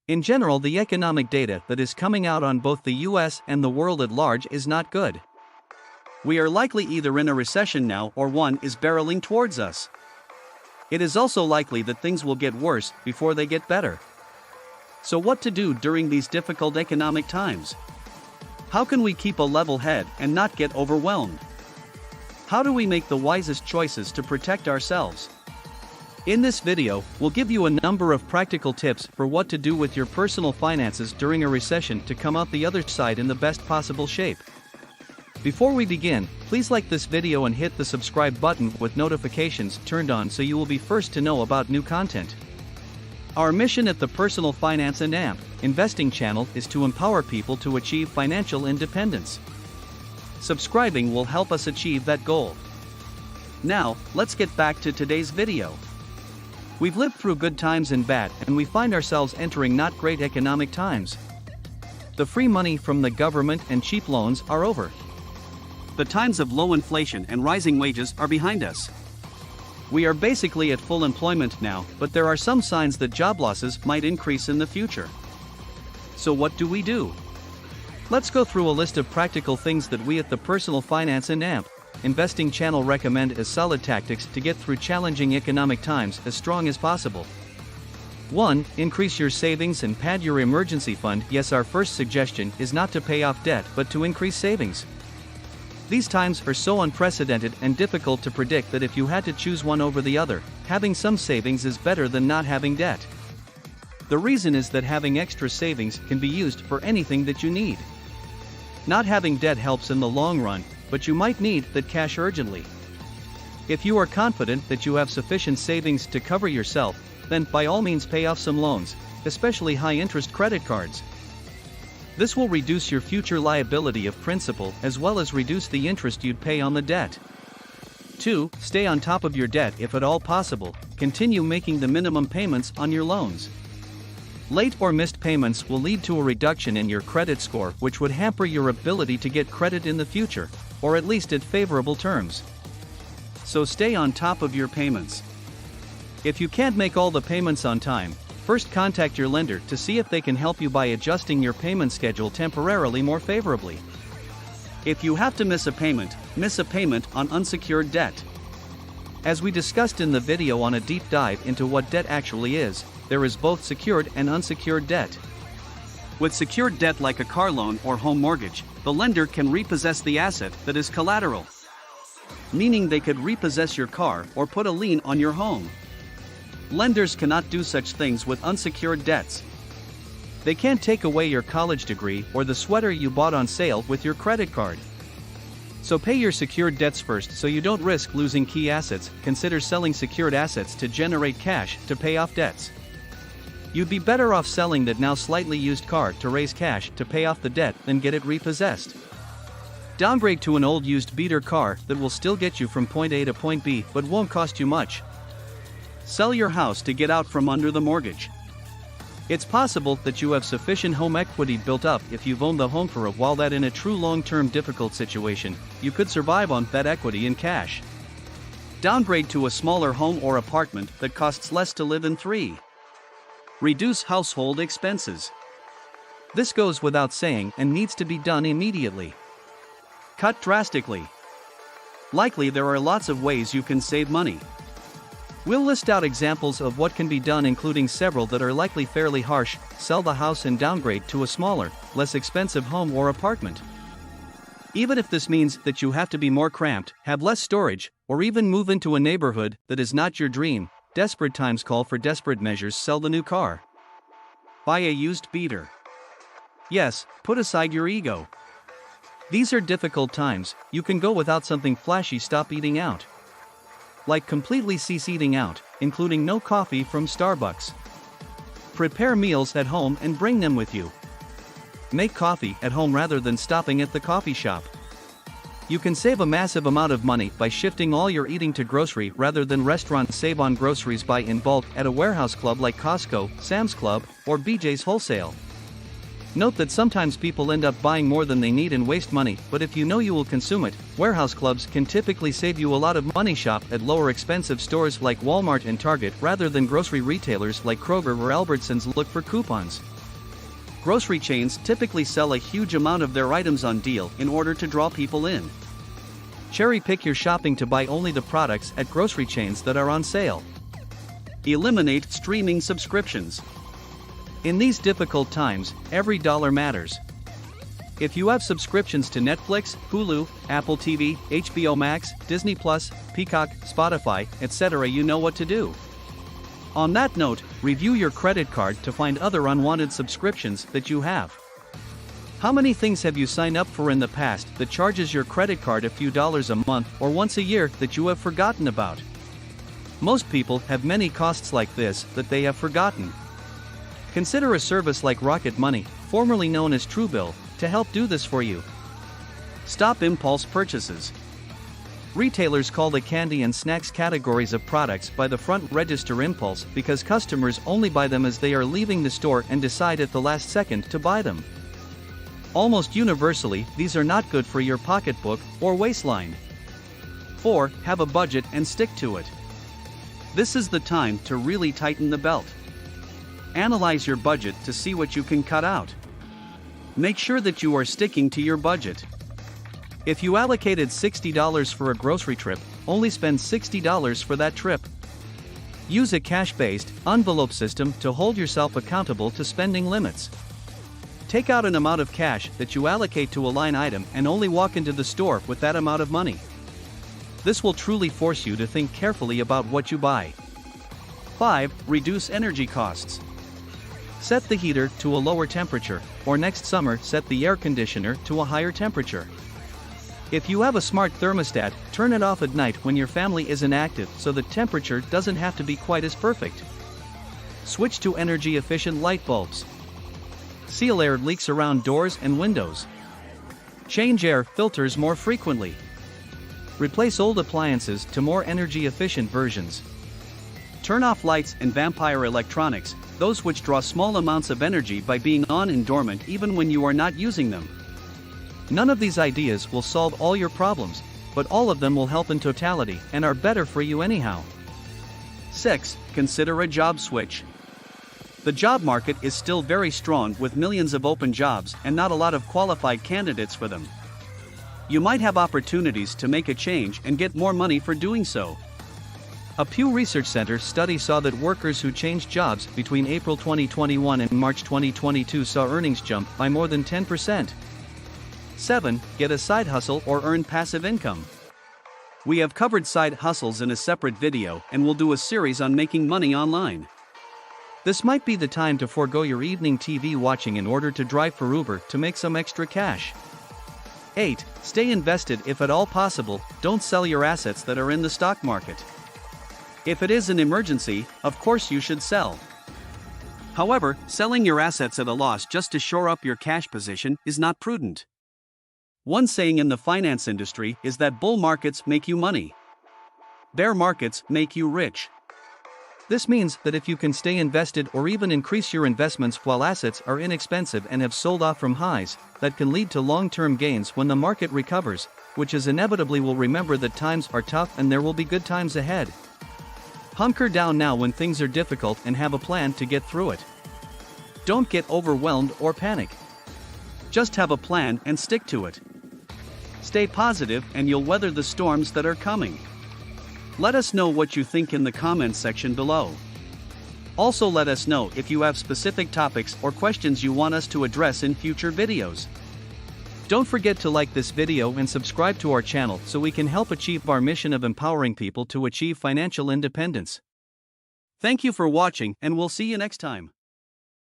In general, the economic data that is coming out on both the US and the world at large is not good. We are likely either in a recession now or one is barreling towards us. It is also likely that things will get worse before they get better. So what to do during these difficult economic times? How can we keep a level head and not get overwhelmed? How do we make the wisest choices to protect ourselves? In this video, we'll give you a number of practical tips for what to do with your personal finances during a recession to come out the other side in the best possible shape. Before we begin, please like this video and hit the subscribe button with notifications turned on so you will be first to know about new content. Our mission at the Personal Finance and AMP Investing channel is to empower people to achieve financial independence. Subscribing will help us achieve that goal. Now, let's get back to today's video. We've lived through good times and bad, and we find ourselves entering not great economic times. The free money from the government and cheap loans are over. The times of low inflation and rising wages are behind us. We are basically at full employment now, but there are some signs that job losses might increase in the future. So what do we do? Let's go through a list of practical things that we at the Personal Finance and AMP Investing channel recommend as solid tactics to get through challenging economic times as strong as possible. 1. Increase your savings and pad your emergency fund. Yes, our first suggestion is not to pay off debt but to increase savings. These times are so unprecedented and difficult to predict that if you had to choose one over the other, having some savings is better than not having debt. The reason is that having extra savings can be used for anything that you need. Not having debt helps in the long run, but you might need that cash urgently. If you are confident that you have sufficient savings to cover yourself, then by all means pay off some loans, especially high-interest credit cards. This will reduce your future liability of principal as well as reduce the interest you'd pay on the debt. 2. Stay on top of your debt if at all possible. Continue making the minimum payments on your loans. Late or missed payments will lead to a reduction in your credit score, which would hamper your ability to get credit in the future, or at least at favorable terms. So stay on top of your payments. If you can't make all the payments on time, first contact your lender to see if they can help you by adjusting your payment schedule temporarily more favorably. If you have to miss a payment on unsecured debt. As we discussed in the video on a deep dive into what debt actually is, there is both secured and unsecured debt. With secured debt like a car loan or home mortgage, the lender can repossess the asset that is collateral. Meaning they could repossess your car or put a lien on your home. Lenders cannot do such things with unsecured debts. They can't take away your college degree or the sweater you bought on sale with your credit card. So pay your secured debts first so you don't risk losing key assets. Consider selling secured assets to generate cash to pay off debts. You'd be better off selling that now slightly used car to raise cash to pay off the debt than get it repossessed. Downgrade to an old used beater car that will still get you from point A to point B but won't cost you much. Sell your house to get out from under the mortgage. It's possible that you have sufficient home equity built up if you've owned the home for a while that in a true long-term difficult situation, you could survive on that equity in cash. Downgrade to a smaller home or apartment that costs less to live in. 3. Reduce household expenses. This goes without saying and needs to be done immediately. Cut drastically. Likely there are lots of ways you can save money. We'll list out examples of what can be done, including several that are likely fairly harsh. Sell the house and downgrade to a smaller, less expensive home or apartment. Even if this means that you have to be more cramped, have less storage, or even move into a neighborhood that is not your dream, desperate times call for desperate measures. Sell the new car. Buy a used beater. Yes, put aside your ego. These are difficult times. You can go without something flashy. Stop eating out. Like completely cease eating out, including no coffee from Starbucks. Prepare meals at home and bring them with you. Make coffee at home rather than stopping at the coffee shop. You can save a massive amount of money by shifting all your eating to grocery rather than restaurant. Save on groceries. Buy in bulk at a warehouse club like Costco, Sam's Club, or BJ's Wholesale. Note that sometimes people end up buying more than they need and waste money, but if you know you will consume it, warehouse clubs can typically save you a lot of money. Shop at lower expensive stores like Walmart and Target rather than grocery retailers like Kroger or Albertsons. Look for coupons. Grocery chains typically sell a huge amount of their items on deal in order to draw people in. Cherry-pick your shopping to buy only the products at grocery chains that are on sale. Eliminate streaming subscriptions. In these difficult times, every dollar matters. If you have subscriptions to Netflix, Hulu, Apple TV, HBO Max, Disney+, Peacock, Spotify, etc., you know what to do. On that note, review your credit card to find other unwanted subscriptions that you have. How many things have you signed up for in the past that charges your credit card a few dollars a month or once a year that you have forgotten about? Most people have many costs like this that they have forgotten. Consider a service like Rocket Money, formerly known as Truebill, to help do this for you. Stop impulse purchases. Retailers call the candy and snacks categories of products by the front register impulse because customers only buy them as they are leaving the store and decide at the last second to buy them. Almost universally, these are not good for your pocketbook or waistline. 4. Have a budget and stick to it. This is the time to really tighten the belt. Analyze your budget to see what you can cut out. Make sure that you are sticking to your budget. If you allocated $60 for a grocery trip, only spend $60 for that trip. Use a cash-based, envelope system to hold yourself accountable to spending limits. Take out an amount of cash that you allocate to a line item and only walk into the store with that amount of money. This will truly force you to think carefully about what you buy. 5. Reduce energy costs. Set the heater to a lower temperature, or next summer set the air conditioner to a higher temperature. If you have a smart thermostat, turn it off at night when your family isn't active so the temperature doesn't have to be quite as perfect. Switch to energy-efficient light bulbs. Seal air leaks around doors and windows. Change air filters more frequently. Replace old appliances to more energy-efficient versions. Turn off lights and vampire electronics, those which draw small amounts of energy by being on and dormant even when you are not using them. None of these ideas will solve all your problems, but all of them will help in totality and are better for you anyhow. 6. Consider a job switch. The job market is still very strong with millions of open jobs and not a lot of qualified candidates for them. You might have opportunities to make a change and get more money for doing so. A Pew Research Center study saw that workers who changed jobs between April 2021 and March 2022 saw earnings jump by more than 10%. 7. Get a side hustle or earn passive income. We have covered side hustles in a separate video and will do a series on making money online. This might be the time to forego your evening TV watching in order to drive for Uber to make some extra cash. 8. Stay invested if at all possible, don't sell your assets that are in the stock market. If it is an emergency, of course you should sell. However, selling your assets at a loss just to shore up your cash position is not prudent. One saying in the finance industry is that bull markets make you money. Bear markets make you rich. This means that if you can stay invested or even increase your investments while assets are inexpensive and have sold off from highs, that can lead to long-term gains when the market recovers, which is inevitably will remember that times are tough and there will be good times ahead. Hunker down now when things are difficult and have a plan to get through it. Don't get overwhelmed or panic. Just have a plan and stick to it. Stay positive and you'll weather the storms that are coming. Let us know what you think in the comments section below. Also let us know if you have specific topics or questions you want us to address in future videos. Don't forget to like this video and subscribe to our channel so we can help achieve our mission of empowering people to achieve financial independence. Thank you for watching and we'll see you next time.